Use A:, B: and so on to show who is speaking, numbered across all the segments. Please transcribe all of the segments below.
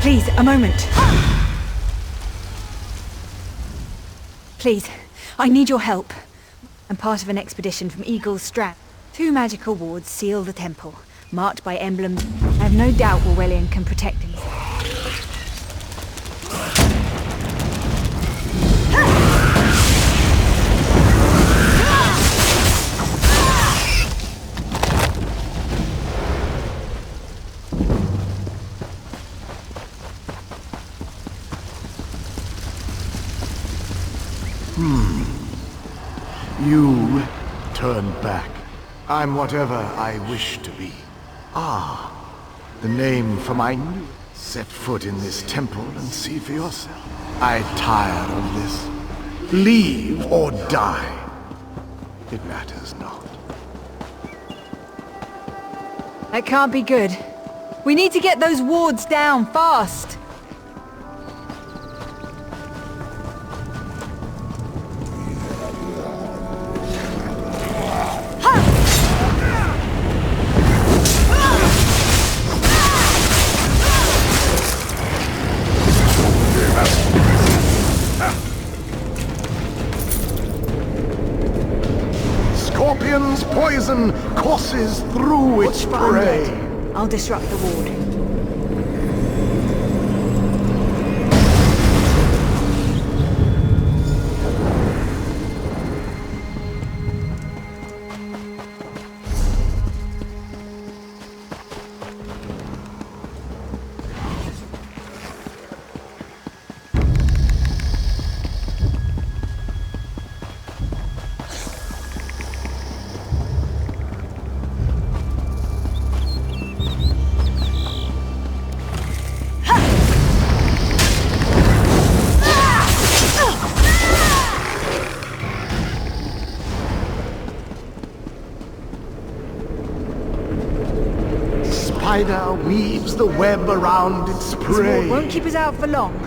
A: Please, a moment. Please, I need your help. I'm part of an expedition from Eagle's Strand. 2 magical wards seal the temple, marked by emblems. I have no doubt Orwellian can protect himself.
B: You turn back. I'm whatever I wish to be. Ah, the name for my new... Set foot in this temple and see for yourself. I'm tired of this. Leave or die. It matters not.
A: That can't be good. We need to get those wards down, fast!
B: Scorpion's poison courses through its prey.
A: I'll disrupt the ward.
B: Spider weaves the web around its
A: This
B: prey.
A: ward won't keep us out for long.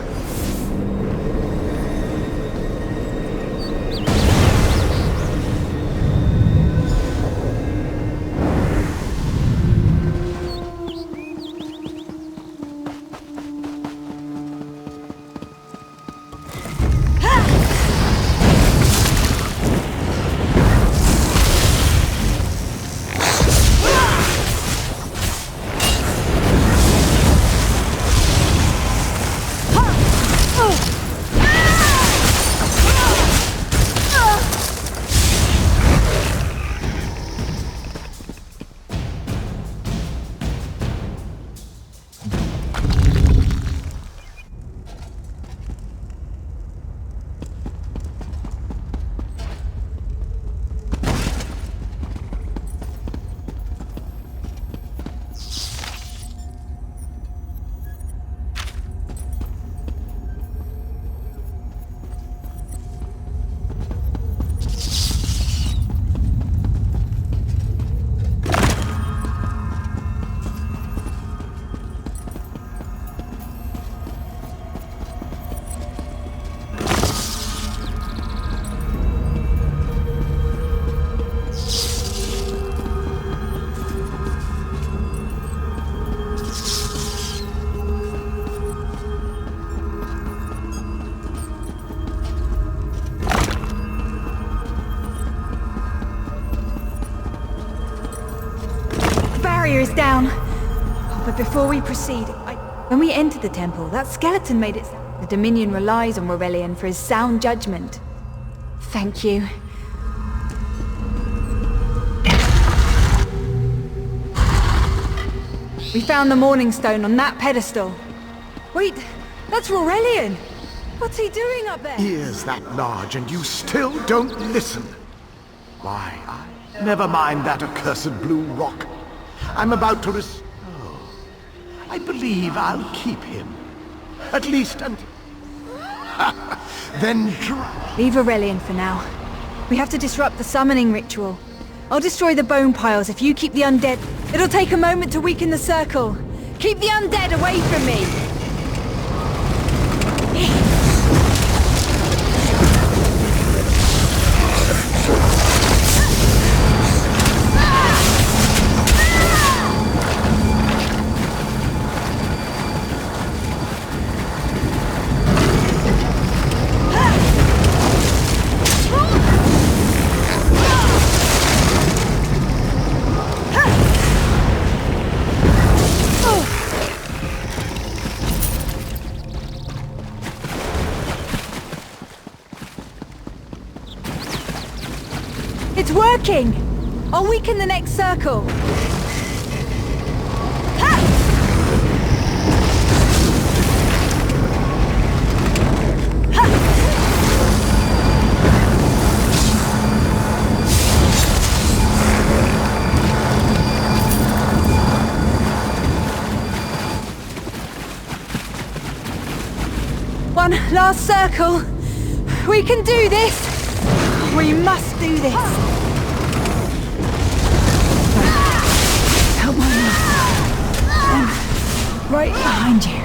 A: But before we proceed, when we entered the temple, that skeleton made it. The Dominion relies on Aurelian for his sound judgment. Thank you. We found the Morning Stone on that pedestal. Wait, that's Aurelian! What's he doing up there?
B: Ears that large and you still don't listen. Why, never mind that accursed blue rock. I'm about to I believe I'll keep him. At least until... Then try.
A: Leave Aurelian for now. We have to disrupt the summoning ritual. I'll destroy the bone piles if you keep the undead. It'll take a moment to weaken the circle. Keep the undead away from me! It's working! I'll weaken the next circle. One last circle. We can do this! We must do this! Help my knees. I'm right behind you.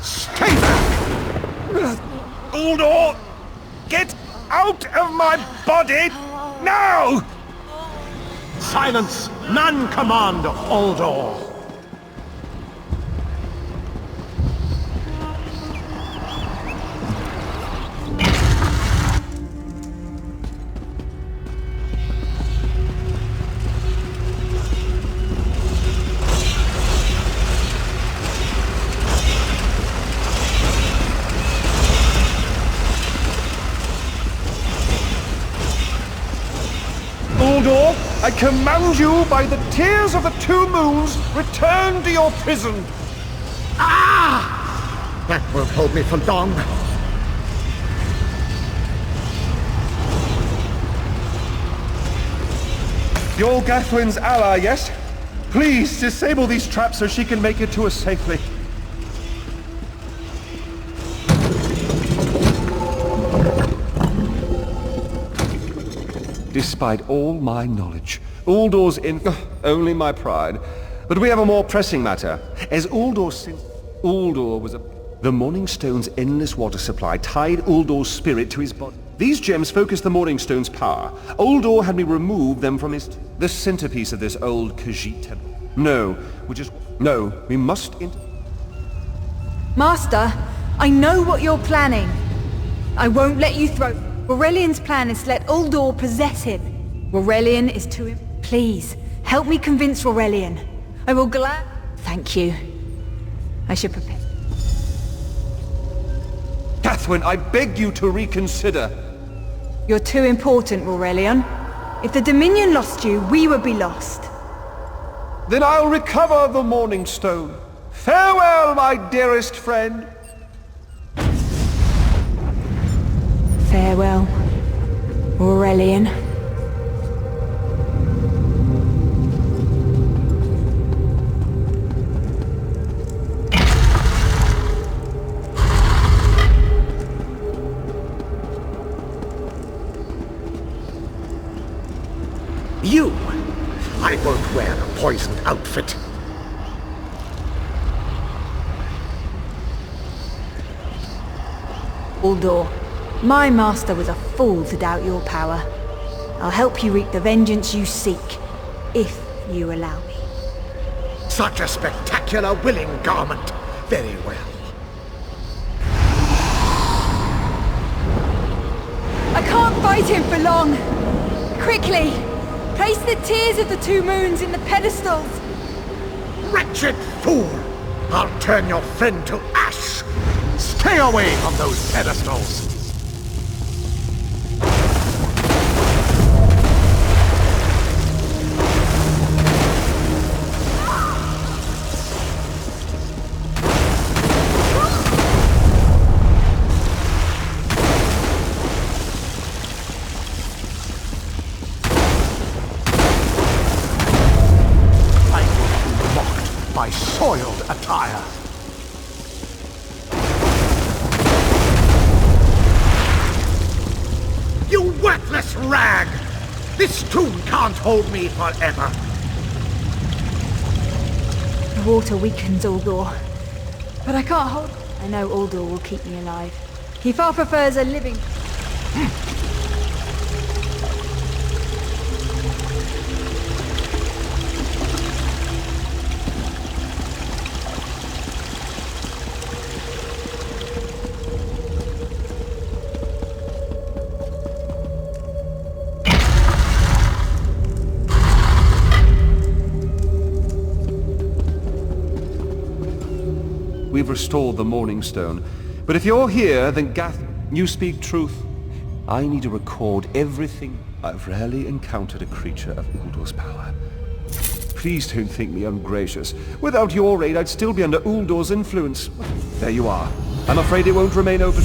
B: Stay back!
C: Uldor! Get out of my body! Now!
B: Silence! None command Uldor!
C: Uldor, I command you by the tears of the two moons, return to your prison.
B: Ah! That won't hold me for long.
C: You're Gathwin's ally, yes? Please disable these traps so she can make it to us safely. Despite all my knowledge, Uldor's only my pride. But we have a more pressing matter. As Uldor was the Morning Stone's endless water supply tied Uldor's spirit to his body. These gems focus the Morning Stone's power. Uldor had me remove them from the centerpiece of this old Khajiit temple. No, we must
A: Master, I know what you're planning. I won't let you throw... Aurelian's plan is to let Uldor possess him. Aurelian is too... Please, help me convince Aurelian. I will Thank you. I should prepare...
C: Gathwin, I beg you to reconsider.
A: You're too important, Aurelian. If the Dominion lost you, we would be lost.
C: Then I'll recover the Morning Stone. Farewell, my dearest friend.
A: Farewell, Aurelian.
B: You! I won't wear a poisoned outfit.
A: Uldor, my master was a fool to doubt your power. I'll help you wreak the vengeance you seek, if you allow me.
B: Such a spectacular willing garment. Very well.
A: I can't fight him for long. Quickly! Place the tears of the two moons in the pedestals!
B: Wretched fool! I'll turn your friend to ash! Stay away from those pedestals! My soiled attire. You worthless rag! This tomb can't hold me forever.
A: The water weakens Uldor, but I can't hold... I know Uldor will keep me alive. He far prefers a living...
C: We've restored the Morning Stone. But if you're here, then Gath, you speak truth. I need to record everything. I've rarely encountered a creature of Uldor's power. Please don't think me ungracious. Without your aid, I'd still be under Uldor's influence. There you are. I'm afraid it won't remain open.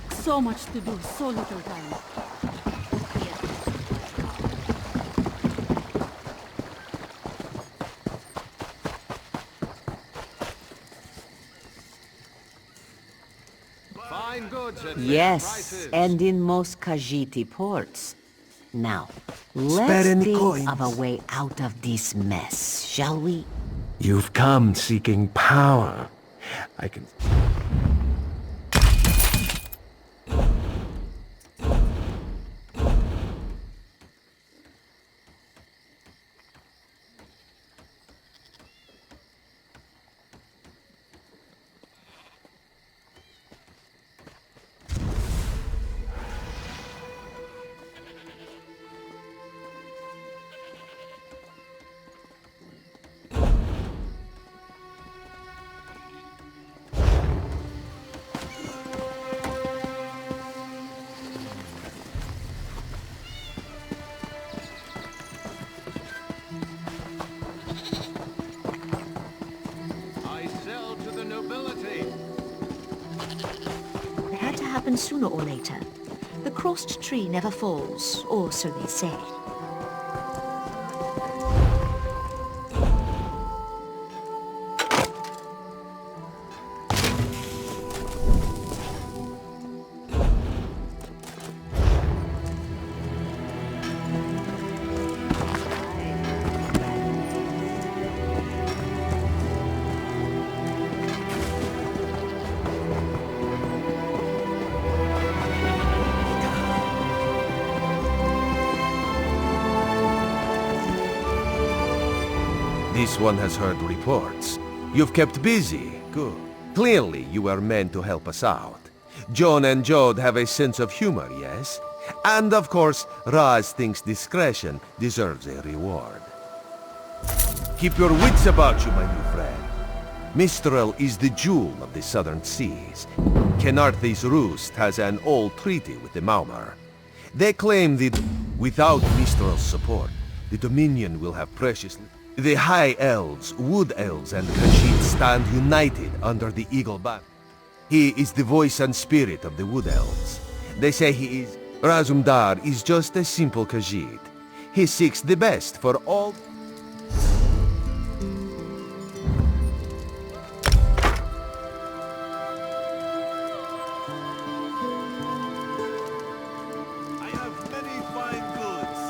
D: So much to do, so little time.
C: Fine goods at
E: Yes,
C: prices.
E: and in most Khajiit ports. Now,
F: Spare
E: let's
F: any
E: think
F: coins?
E: of a way out of this mess, shall we?
F: You've come seeking power. I can...
C: I sell to the nobility.
G: It had to happen sooner or later. The crossed tree never falls, or so they say.
F: This one has heard reports. You've kept busy. Good. Clearly, you were meant to help us out. John and Jode have a sense of humor, yes? And of course, Raz thinks discretion deserves a reward. Keep your wits about you, my new friend. Mistral is the jewel of the southern seas. Kenarthi's Roost has an old treaty with the Maumar. They claim that without Mistral's support, the Dominion will have precious... The High Elves, Wood Elves, and Khajiit stand united under the Eagle Banner. He is the voice and spirit of the Wood Elves. They say he is... Razumdar is just a simple Khajiit. He seeks the best for all... I have many fine goods.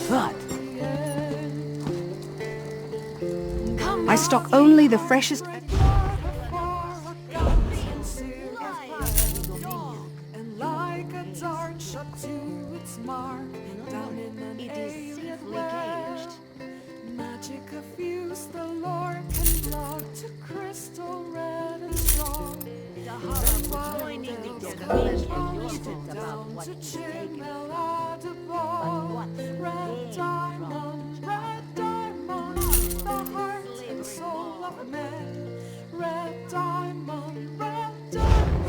A: But I stock only the freshest.
D: It is safely caged.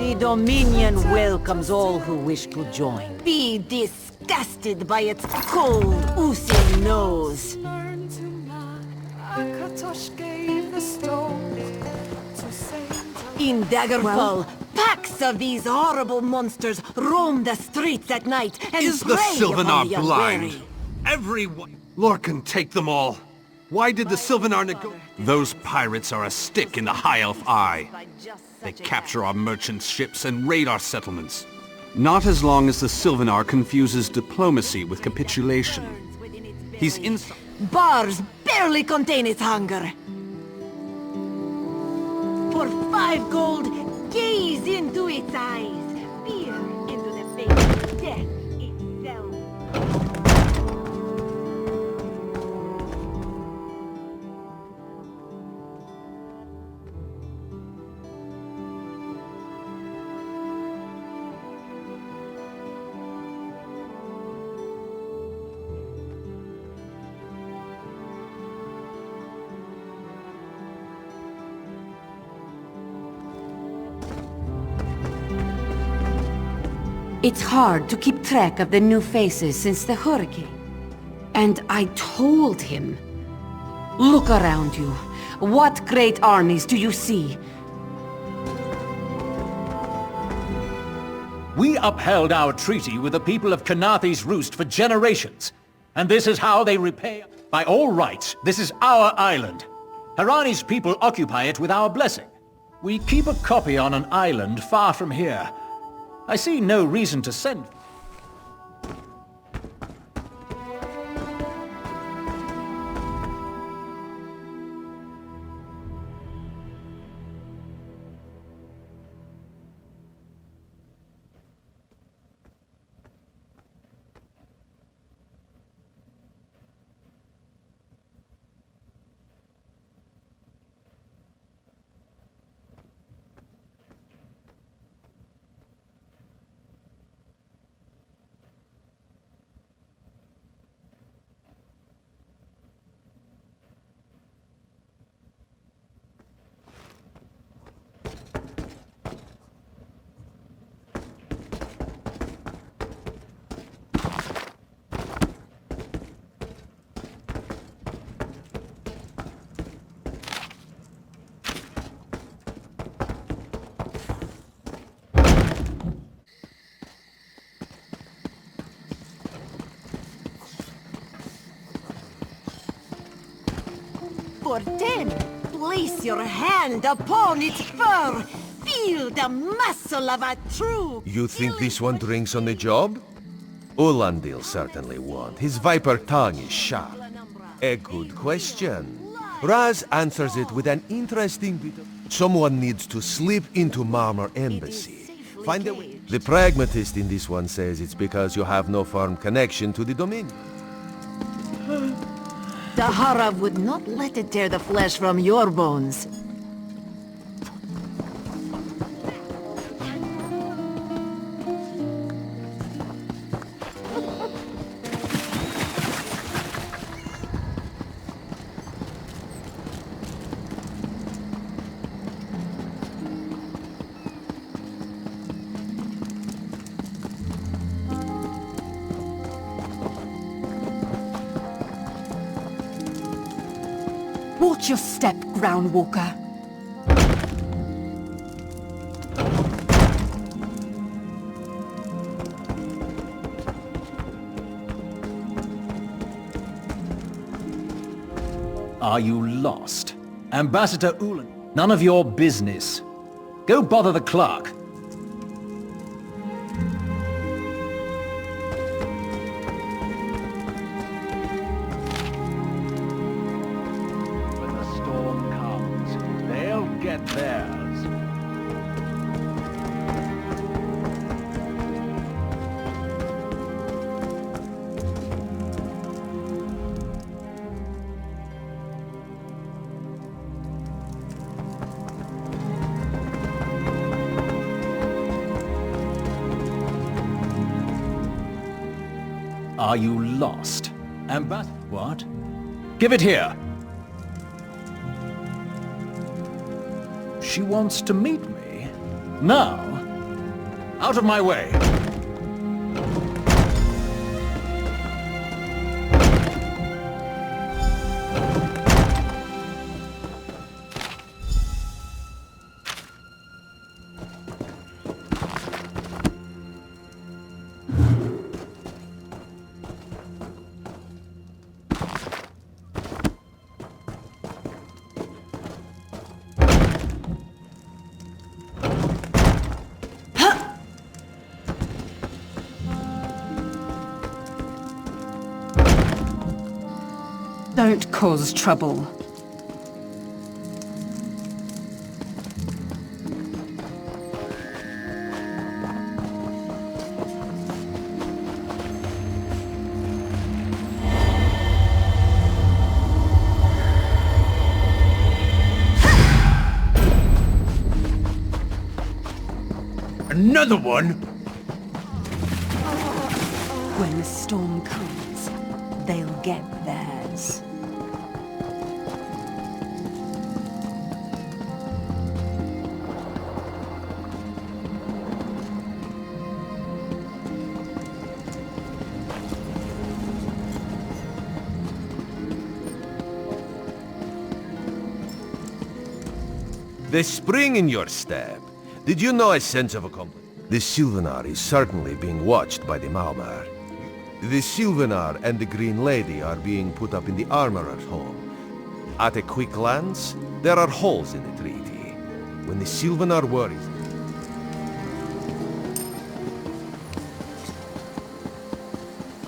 E: The Dominion welcomes all who wish to join. Be disgusted by its cold, oozing nose. In Daggerfall, packs of these horrible monsters roam the streets at night and
H: Is the
E: prey
H: Sylvanar
E: upon the
H: blind?
E: unwary.
H: Everyone... Lorcan, take them all. Why did the Sylvanar Those pirates are a stick in the High Elf eye. They capture our merchant ships and raid our settlements. Not as long as the Sylvanar confuses diplomacy with capitulation. He's inside...
E: Bars barely contain its hunger. For 5 gold, gaze into its eyes. Peer into the face of death itself.
I: It's hard to keep track of the new faces since the hurricane. And I told him, look around you. What great armies do you see?
J: We upheld our treaty with the people of Kanathi's Roost for generations. And this is how they repay... By all rights, this is our island. Harani's people occupy it with our blessing. We keep a copy on an island far from here. I see no reason to send...
E: For 10, place your hand upon its fur. Feel the muscle of a true...
F: You think this one drinks on the job? Ulandil certainly won't. His viper tongue is sharp. A good question. Raz answers it with an interesting bit of... Someone needs to slip into Marmor Embassy. Find a way. The pragmatist in this one says it's because you have no firm connection to the Dominion.
E: The Harav would not let it tear the flesh from your bones.
A: Watch your step, Groundwalker.
J: Are you lost? Ambassador Ulan, none of your business. Go bother the clerk. When the storm comes, they'll get theirs. Are you lost? What? Give it here! She wants to meet me? Now? Out of my way!
I: Don't cause trouble.
J: Another one?
I: When the storm comes, they'll get theirs.
F: The spring in your step. Did you know a sense of accomplishment? The Sylvanar is certainly being watched by the Maumar. The Sylvanar and the Green Lady are being put up in the armorer's home. At a quick glance, there are holes in the treaty. When the Sylvanar worries...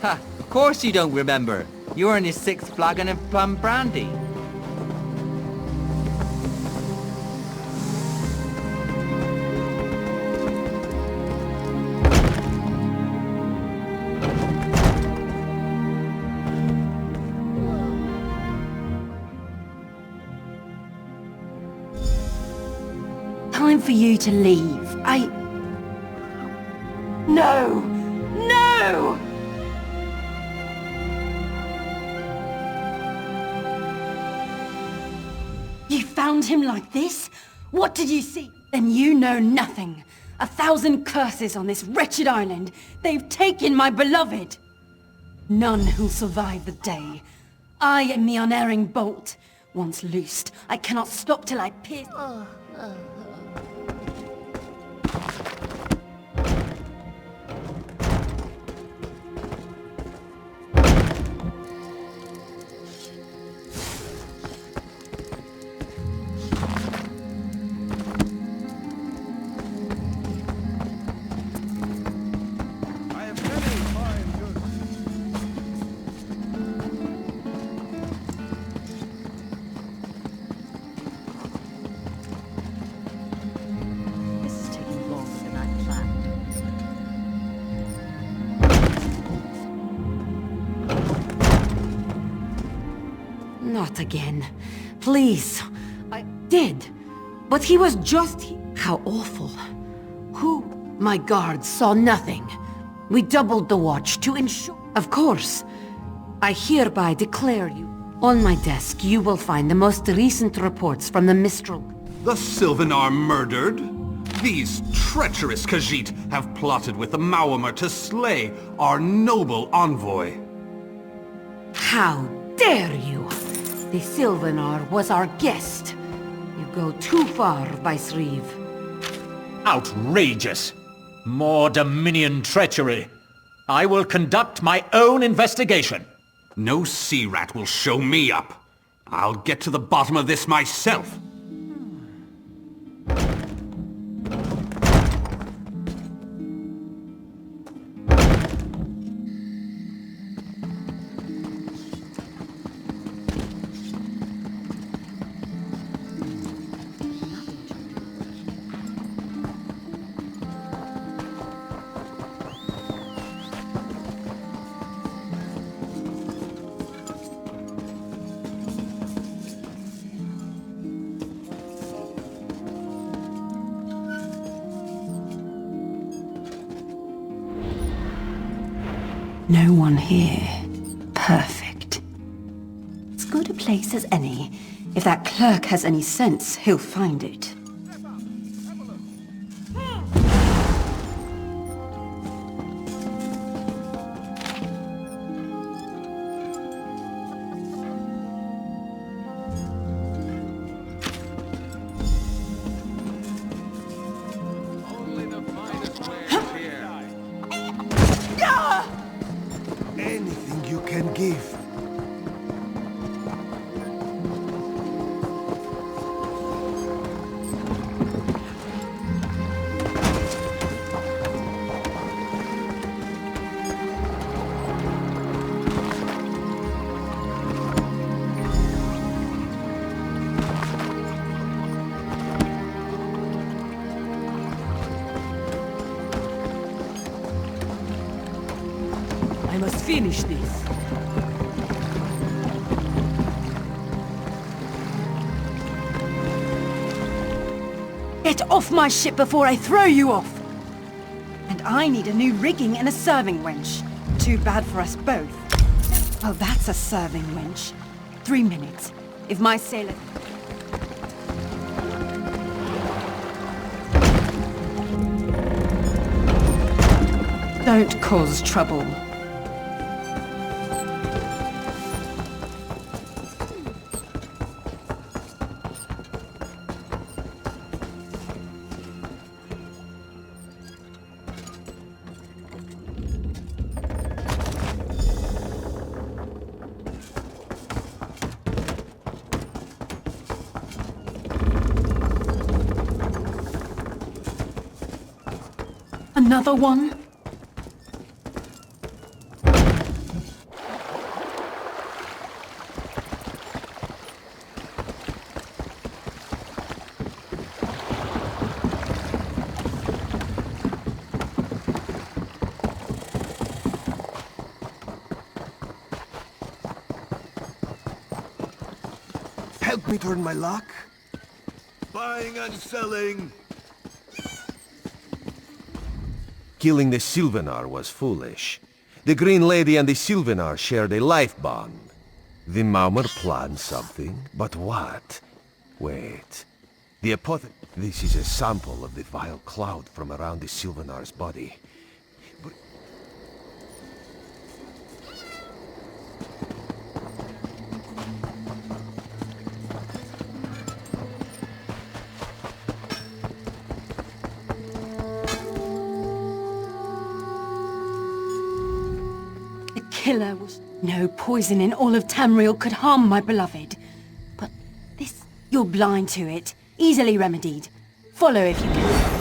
K: Ha! Of course you don't remember. You were in your 6th flagon of plum brandy.
I: Time for you to leave. No! No! You found him like this? What did you see? Then you know nothing. 1,000 curses on this wretched island. They've taken my beloved. None who'll survive the day. I am the unerring bolt. Once loosed, I cannot stop till I pierce... Not again. Please. I did. But he was just... How awful. Who? My guards saw nothing. We doubled the watch to ensure... Of course. I hereby declare you. On my desk, you will find the most recent reports from the Mistral.
H: The Sylvanar murdered? These treacherous Khajiit have plotted with the Maumar to slay our noble envoy.
I: How dare you! The Sylvanar was our guest. You go too far, Vicereeve.
J: Outrageous! More Dominion treachery. I will conduct my own investigation.
H: No sea rat will show me up. I'll get to the bottom of this myself.
I: No one here. Perfect. As good a place as any. If that clerk has any sense, he'll find it.
D: finish this.
A: Get off my ship before I throw you off! And I need a new rigging and a serving wench. Too bad for us both. Oh, that's a serving wench. 3 minutes. If my sailor... Don't cause trouble. Another one?
B: Help me turn my luck. Buying and selling.
F: Killing the Sylvanar was foolish. The Green Lady and the Sylvanar shared a life bond. The Maumar planned something, but what? Wait. The This is a sample of the vile cloud from around the Sylvanar's body. But...
A: Killer was... No poison in all of Tamriel could harm my beloved. But this... You're blind to it. Easily remedied. Follow if you can.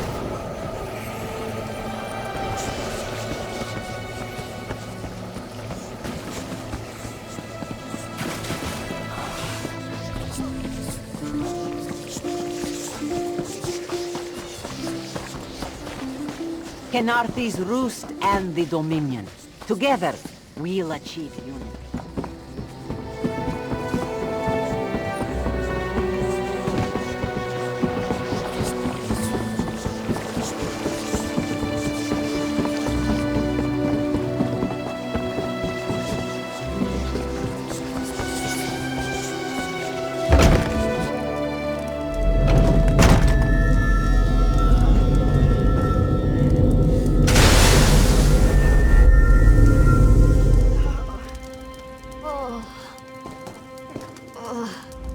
E: Kenarthi's roost and the Dominion. Together, we'll achieve unity.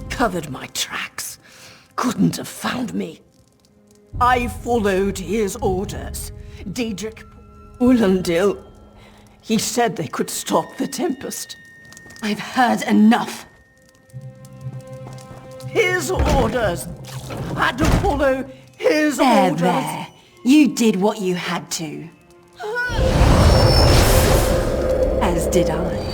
L: Covered my tracks. Couldn't have found me. I followed his orders. Diedrich Ulandil. He said they could stop the Tempest.
A: I've heard enough.
L: His orders. Had to follow his orders.
A: There. You did what you had to. As did I.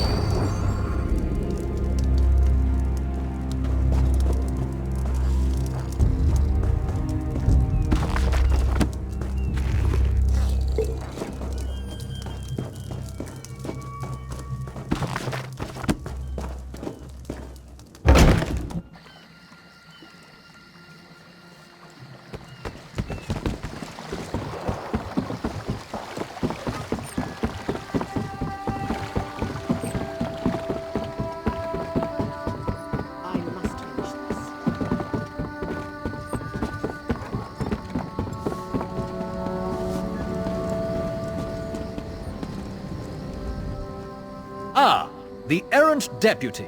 J: Ah, the errant deputy.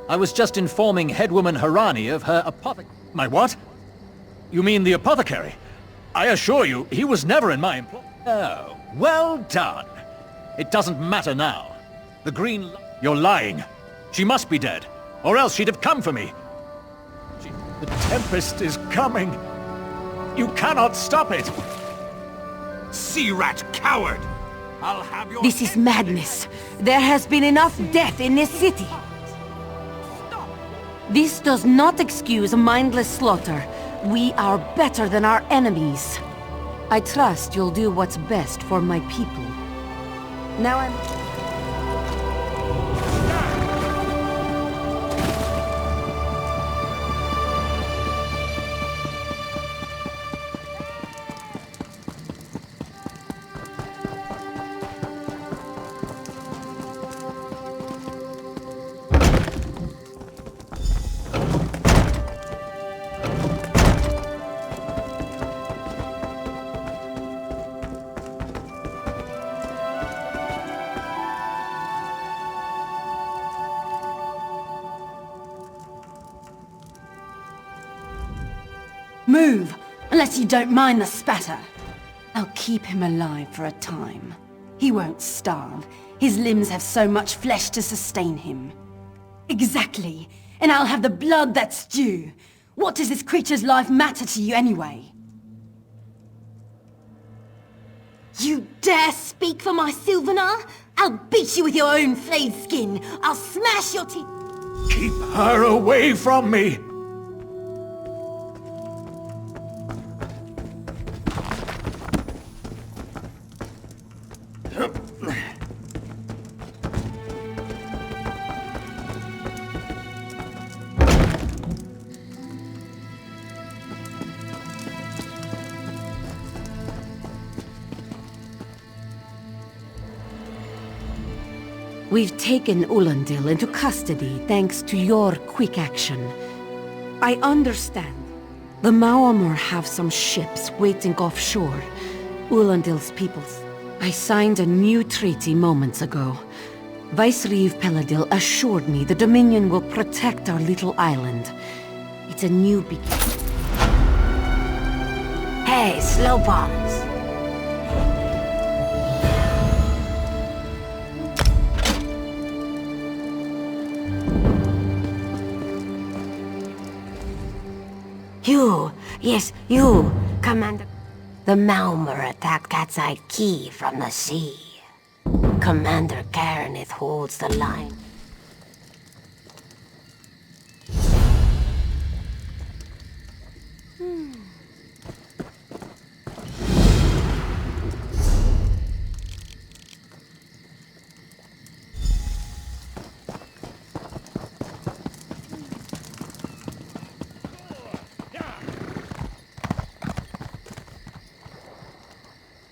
J: I was just informing headwoman Harani of her My what? You mean the apothecary? I assure you, he was never in my employ. Oh, well done. It doesn't matter now. The green... You're lying. She must be dead, or else she'd have come for me. The Tempest is coming. You cannot stop it.
H: Sea rat coward! I'll have your...
I: This is madness. There has been enough death in this city. This does not excuse mindless slaughter. We are better than our enemies. I trust you'll do what's best for my people. Now I'm... Move, unless you don't mind the spatter. I'll keep him alive for a time. He won't starve. His limbs have so much flesh to sustain him. Exactly. And I'll have the blood that's due. What does this creature's life matter to you anyway?
E: You dare speak for my Sylvanar? I'll beat you with your own flayed skin. I'll smash your teeth.
J: Keep her away from me!
I: We've taken Ulandil into custody thanks to your quick action. I understand. The Maomor have some ships waiting offshore. Ulandil's peoples. I signed a new treaty moments ago. Vicereeve Peladil assured me the Dominion will protect our little island. It's a new beginning.
E: Hey, slowpokes. You, yes, you, Commander. The Maomor attacked Cat's Eye Key from the sea. Commander Karenith holds the line.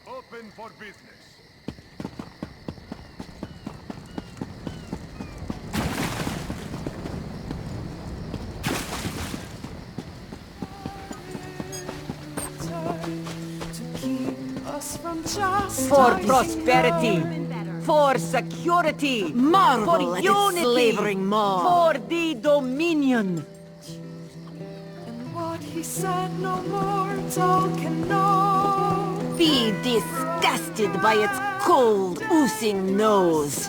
B: Open for business.
E: For prosperity, for security,
L: Marvel
E: for
L: at its
E: unity,
L: slavering maw.
E: for the Dominion.
M: What he said, no mortal can know.
E: Be disgusted by its cold, oozing nose.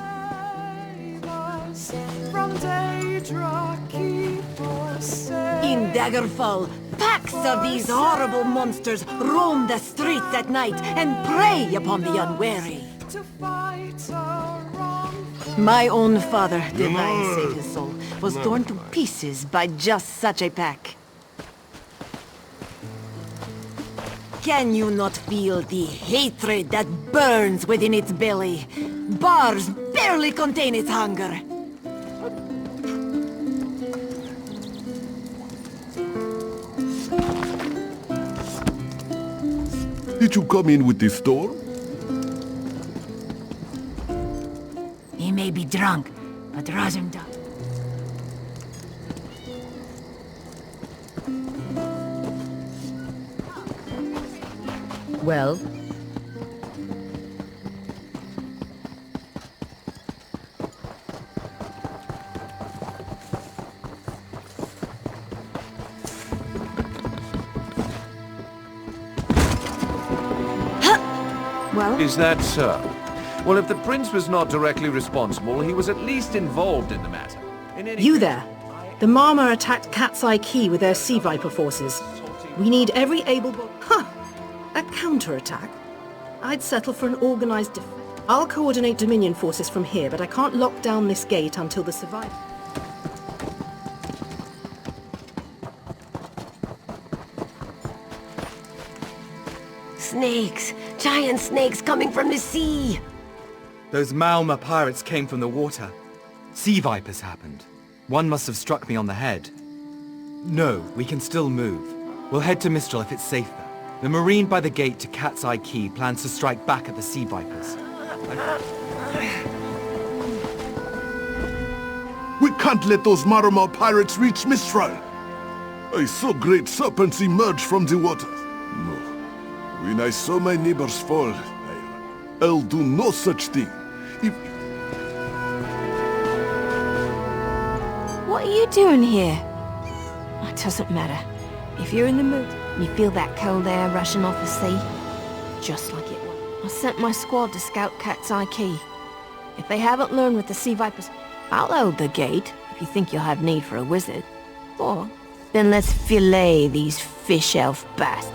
M: From Daedra, keep us safe.
E: In Daggerfall, packs of these horrible monsters roam the streets at night and prey upon the unwary.
M: To fight a wrong.
E: My own father, divine save his soul, was torn to pieces by just such a pack. Can you not feel the hatred that burns within its belly? Bars barely contain its hunger.
N: Did you come in with the storm?
E: He may be drunk, but Razumda.
L: Well?
A: Well?
F: Is that so? Well, if the prince was not directly responsible, he was at least involved in the matter.
O: You there. The Maomor attacked Cat's Eye Key with their Sea Viper forces. We need every able... A counterattack? I'd settle for an organized defense. I'll coordinate Dominion forces from here, but I can't lock down this gate until the survivor...
E: Snakes! Giant snakes coming from the sea!
K: Those Maomor pirates came from the water. Sea vipers happened. One must have struck me on the head. No, we can still move. We'll head to Mistral if it's safe there. The Marine by the gate to Cat's Eye Key plans to strike back at the Sea Vipers.
N: We can't let those Maomor pirates reach Mistral. I saw great serpents emerge from the water. No. When I saw my neighbors fall, I'll do no such thing.
L: What are you doing here? It doesn't matter. If you're in the mood...
E: You feel that cold air rushing off the sea? Just like it was. I sent my squad to scout Cat's Eye Key. If they haven't learned with the sea vipers, I'll hold the gate if you think you'll have need for a wizard. Or, then let's fillet these fish elf bastards.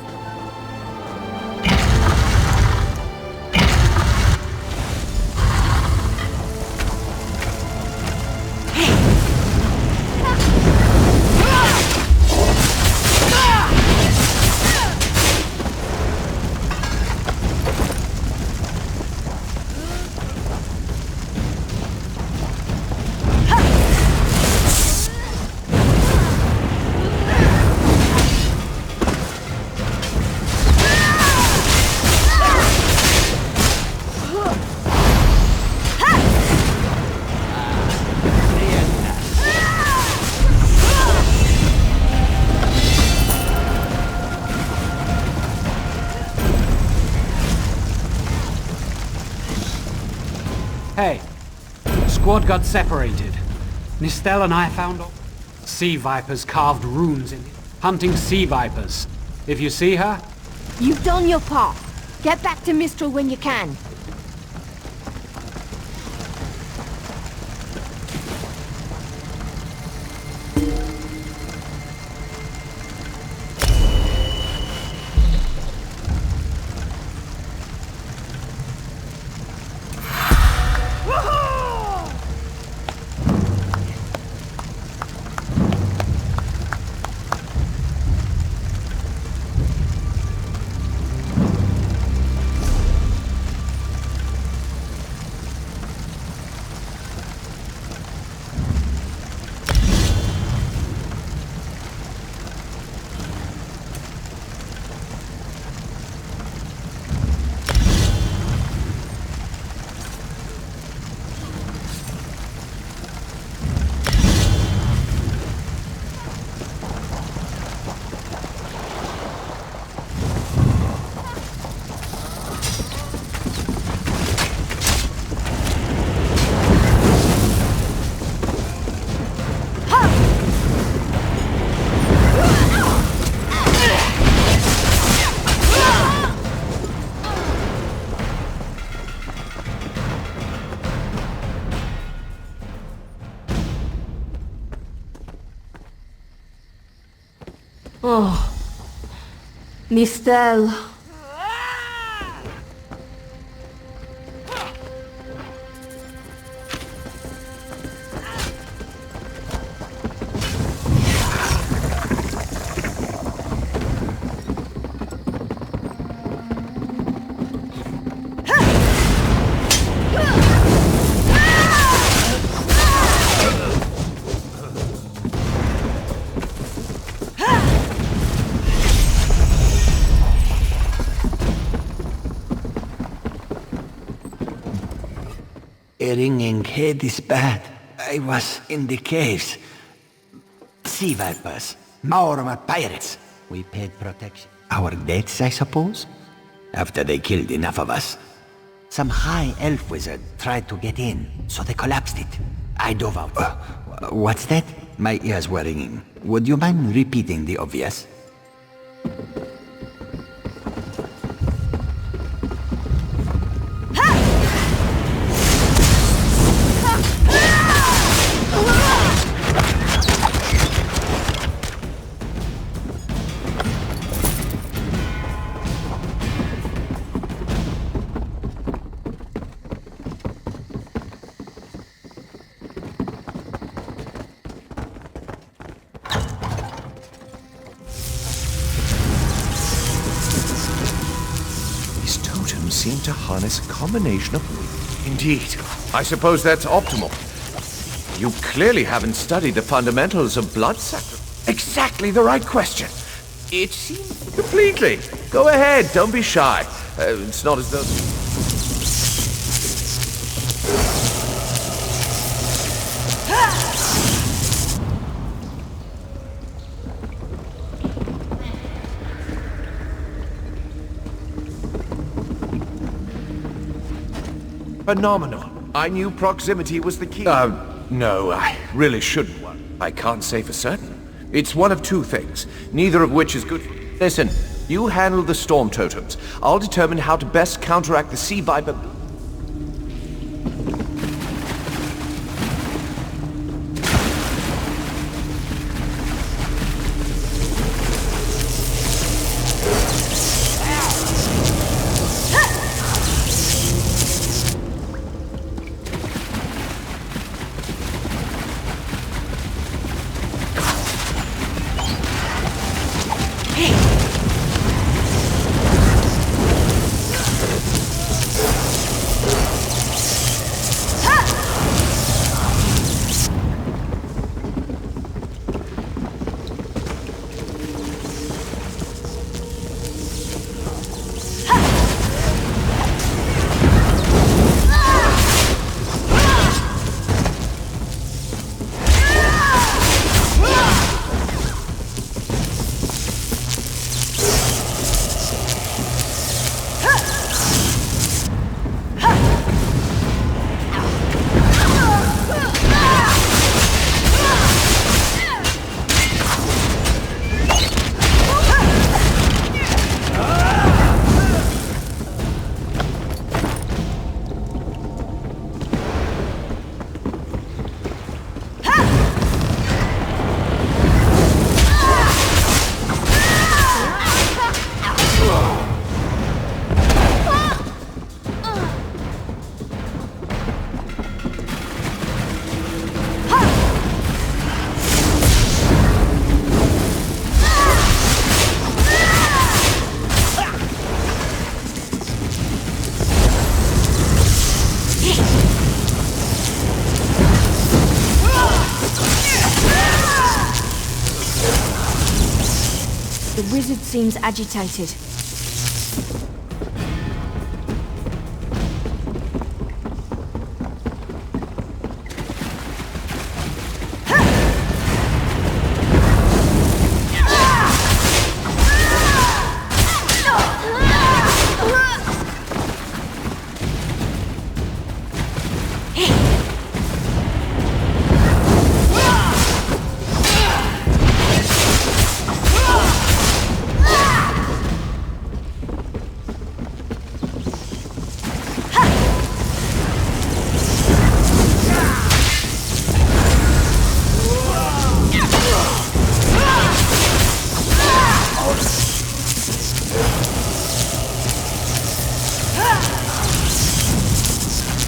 P: Hey, squad got separated. Nistel and I found sea vipers carved runes in hunting sea vipers. If you see her...
E: You've done your part. Get back to Mistral when you can. Oh, Nistel.
Q: A ringing head is bad. I was in the caves. Sea vipers, Maorma pirates. We paid protection. Our deaths, I suppose? After they killed enough of us. Some high elf wizard tried to get in, so they collapsed it. I dove out. What's that? My ears were ringing. Would you mind repeating the obvious?
C: Seem to harness a combination of... Indeed. I suppose that's optimal. You clearly haven't studied the fundamentals of blood sacrifice. Exactly the right question. It seems... Completely. Go ahead, don't be shy. It's not as though... Phenomenal. I knew proximity was the key. No, I really shouldn't. I can't say for certain. It's one of two things, neither of which is good for... Listen, you handle the storm totems. I'll determine how to best counteract the sea viper...
E: The wizard seems agitated.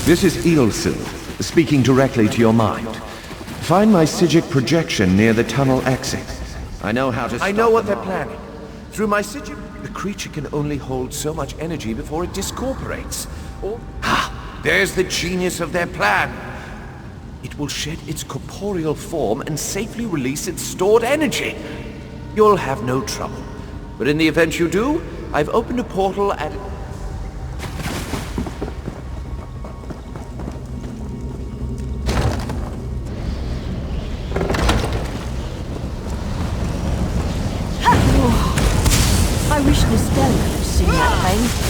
C: This is Eelsil, speaking directly to your mind. Find my Psijic projection near the tunnel exit. I know how to stop
F: I know what
C: them
F: they're
C: all.
F: planning. Through my Psijic...
C: The creature can only hold so much energy before it discorporates. There's the genius of their plan. It will shed its corporeal form and safely release its stored energy. You'll have no trouble. But in the event you do, I've opened a portal at...
E: I wish Estelle could have seen that thing.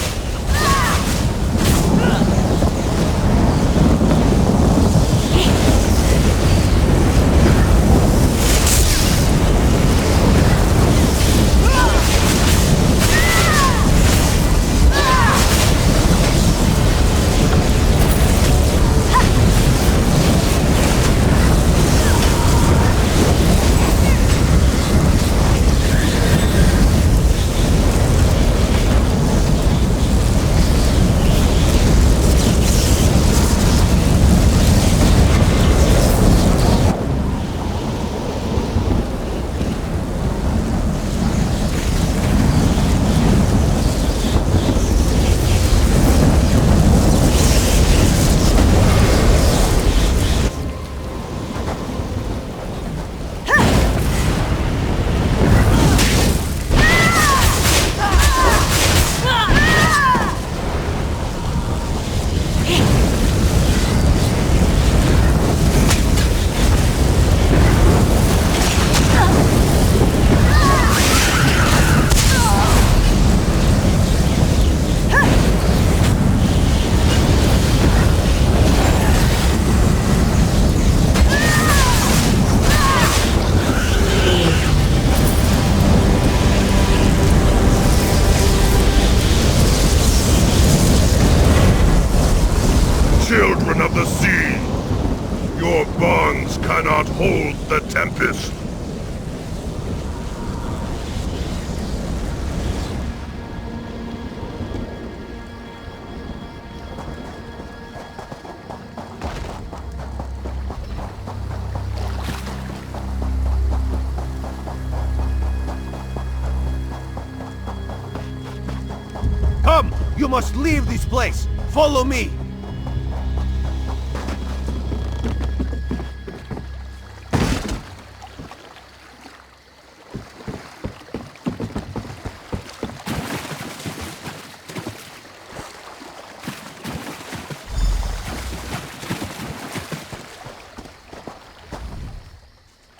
N: Hold the tempest.
F: Come! You must leave this place! Follow me!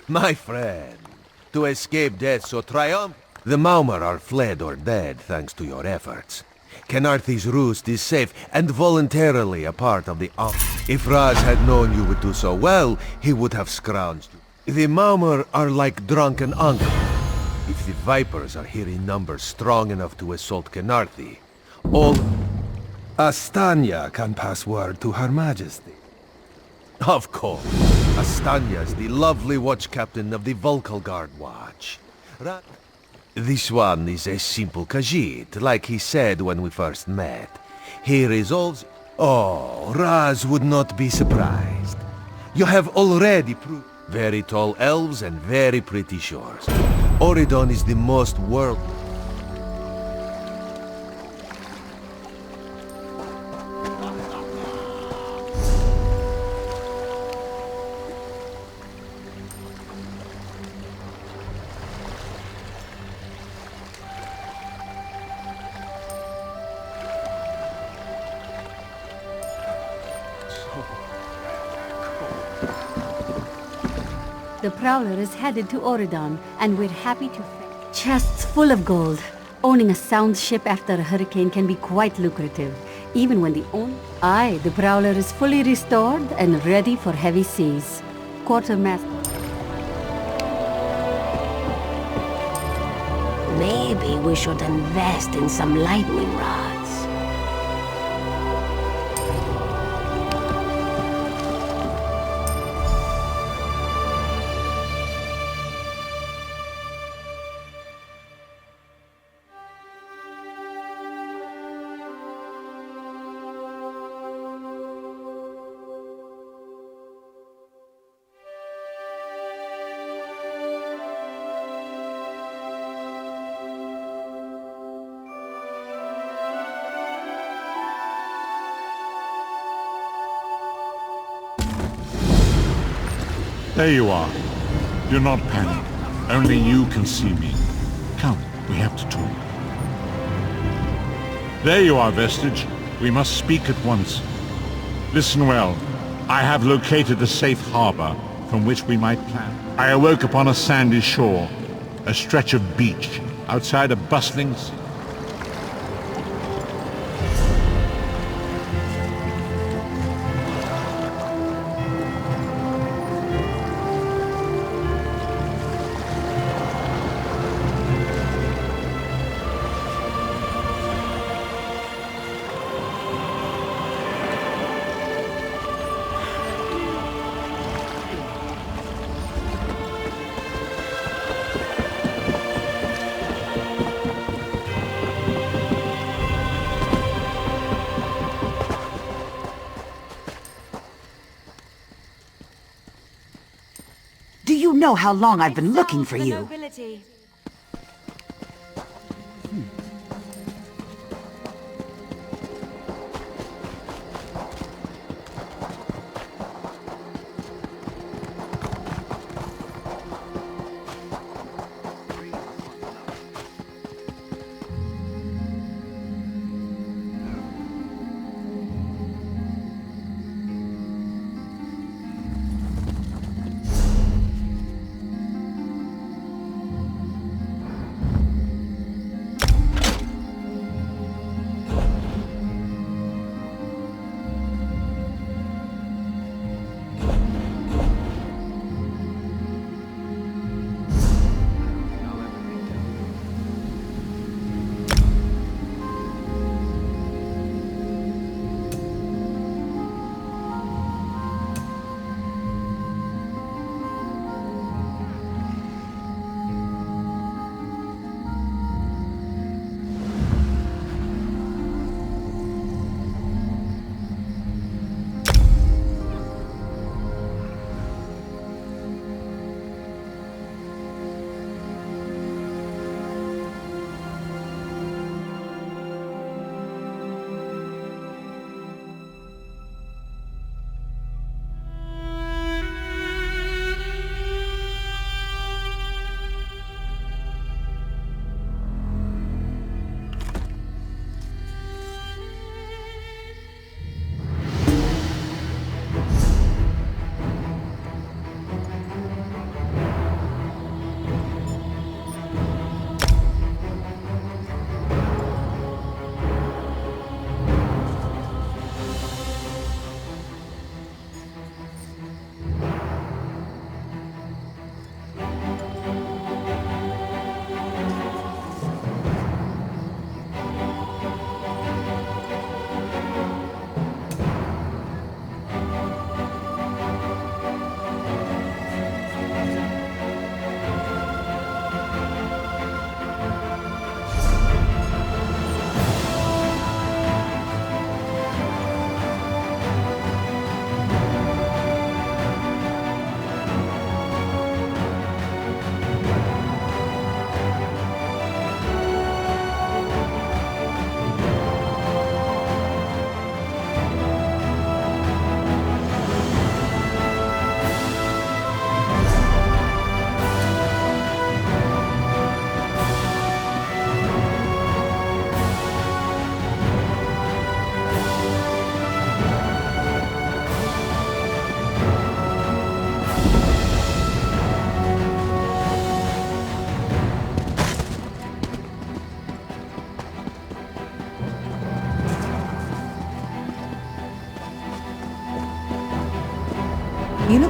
F: My friend, to escape death so triumphant, the Maumar are fled or dead thanks to your efforts. Kenarthi's roost is safe and voluntarily a part of the army. If Raz had known you would do so well, he would have scrounged you. The Maumar are like drunken uncle. If the Vipers are here in numbers strong enough to assault Kenarthi, all Astanya can pass word to Her Majesty. Of course. Astanya is the lovely watch captain of the Volkalgard Watch. This one is a simple Khajiit, like he said when we first met. He resolves... Oh, Raz would not be surprised. You have already proved... Very tall elves and very pretty shores. Oridon is the most world...
I: The Prowler is headed to Oridon, and we're happy to... Chests full of gold. Owning a sound ship after a hurricane can be quite lucrative, even when the owner... Aye, the Prowler is fully restored and ready for heavy seas. Quartermaster...
E: Maybe we should invest in some lightning rods.
R: There you are. Do not panic. Only you can see me. Come, we have to talk. There you are, Vestige. We must speak at once. Listen well. I have located a safe harbor from which we might plan. I awoke upon a sandy shore, a stretch of beach outside a bustling city.
S: Do you know how long I've been looking for you?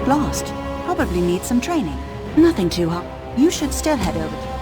S: look lost. Probably need some training. Nothing too hard. You should still head over to...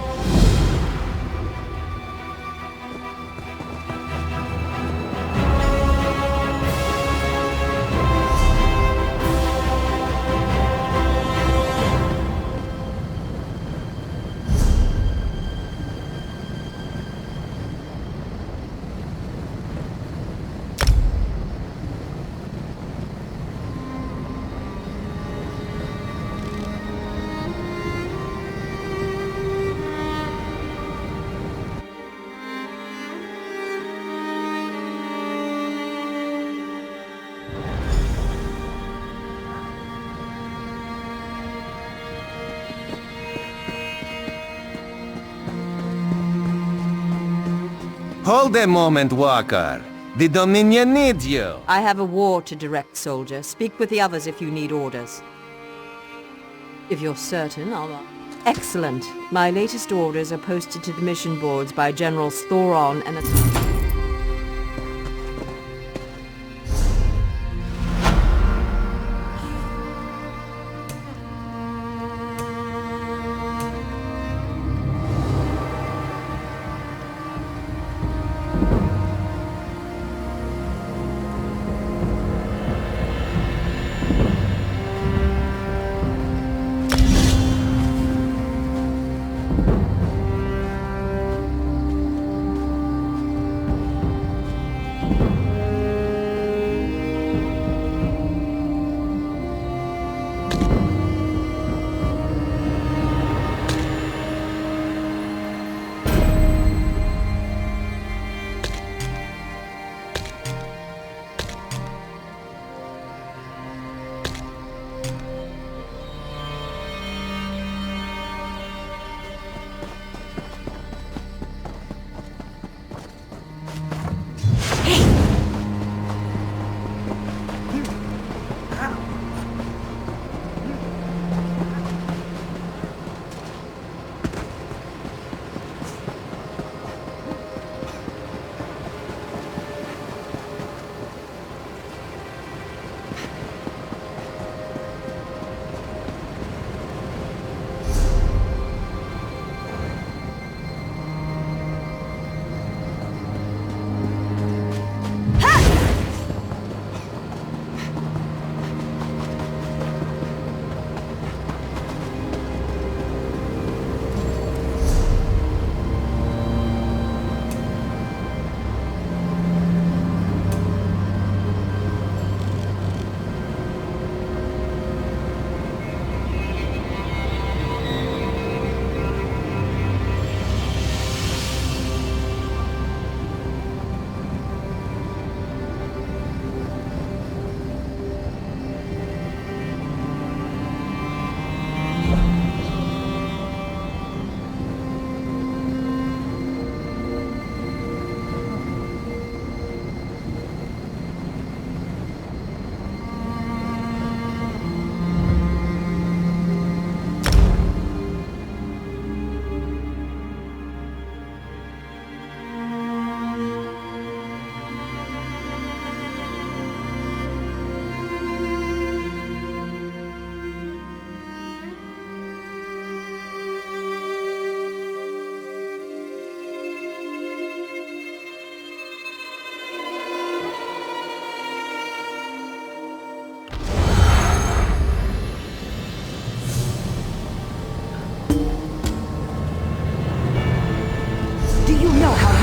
F: Hold a moment, Walker. The Dominion needs you.
T: I have a war to direct, soldier. Speak with the others if you need orders. If you're certain, I'll... Excellent. My latest orders are posted to the mission boards by Generals Thoron and...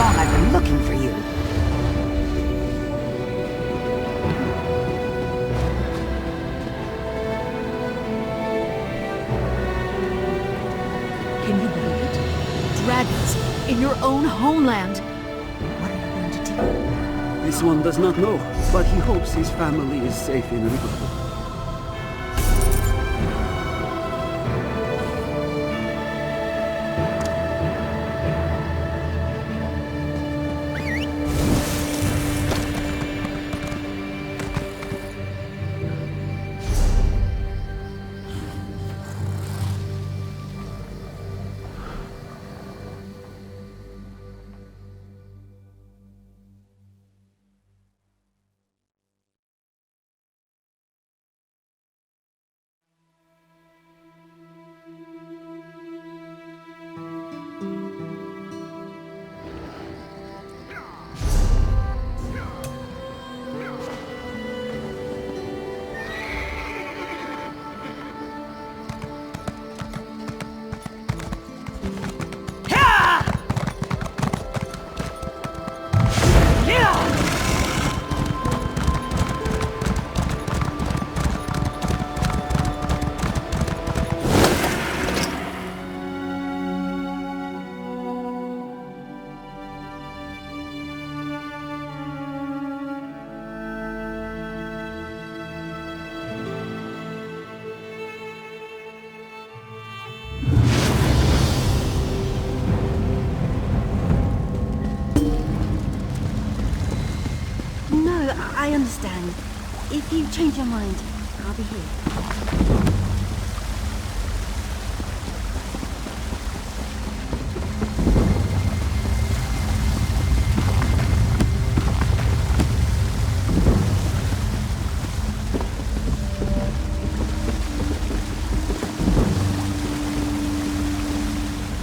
S: I've been looking for you.
G: Can you believe it? Dragons in your own homeland. What are you going to do?
U: This one does not know, but he hopes his family is safe in Riverwood.
S: understand. If you change your mind, I'll be here.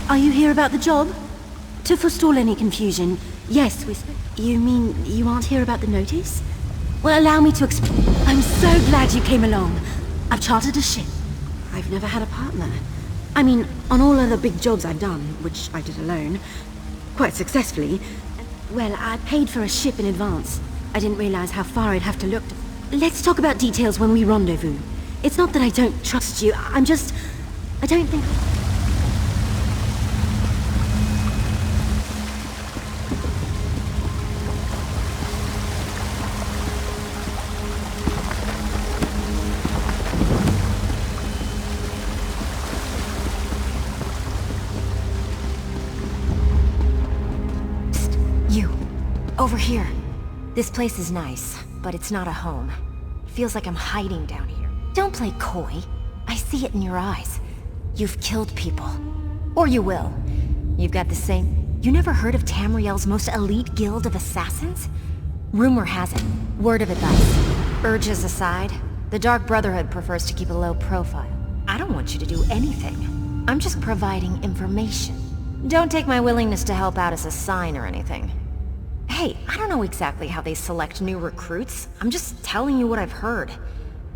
S: Are you here about the job? To forestall any confusion, yes, You mean you aren't here about the notice? Well, allow me to explain. I'm so glad you came along. I've chartered a ship. I've never had a partner. I mean, on all other big jobs I've done, which I did alone, quite successfully, well, I paid for a ship in advance. I didn't realize how far I'd have to look. Let's talk about details when we rendezvous. It's not that I don't trust you, I don't think...
D: Over here. This place is nice, but it's not a home. It feels like I'm hiding down here. Don't play coy. I see it in your eyes. You've killed people. Or you will. You've got the same... You never heard of Tamriel's most elite guild of assassins? Rumor has it. Word of advice. Urges aside, the Dark Brotherhood prefers to keep a low profile. I don't want you to do anything. I'm just providing information. Don't take my willingness to help out as a sign or anything. Hey, I don't know exactly how they select new recruits. I'm just telling you what I've heard.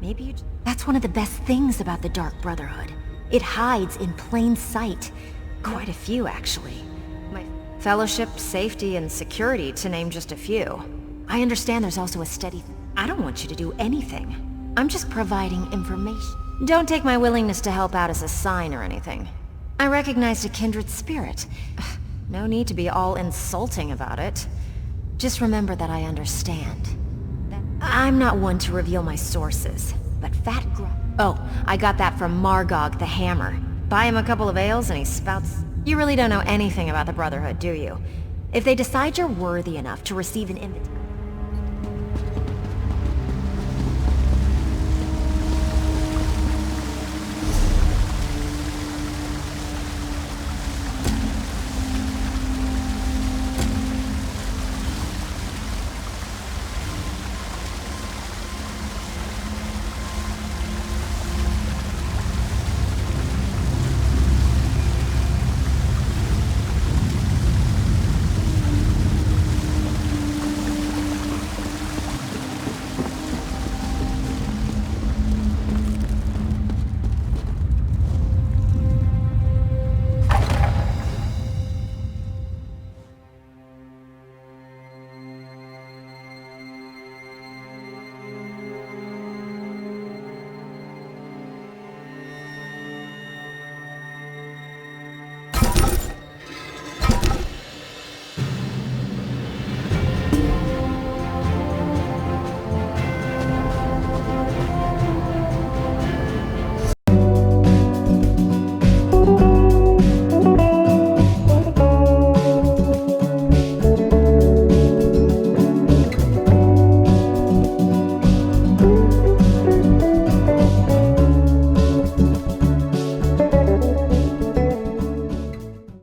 D: Maybe you... That's one of the best things about the Dark Brotherhood. It hides in plain sight. Quite a few, actually. My fellowship, safety, and security, to name just a few. I understand there's also a steady... I don't want you to do anything. I'm just providing information. Don't take my willingness to help out as a sign or anything. I recognized a kindred spirit. No need to be all insulting about it. Just remember that I understand. I'm not one to reveal my sources, but Oh, I got that from Margog the Hammer. Buy him a couple of ales and he spouts... You really don't know anything about the Brotherhood, do you? If they decide you're worthy enough to receive an invitation...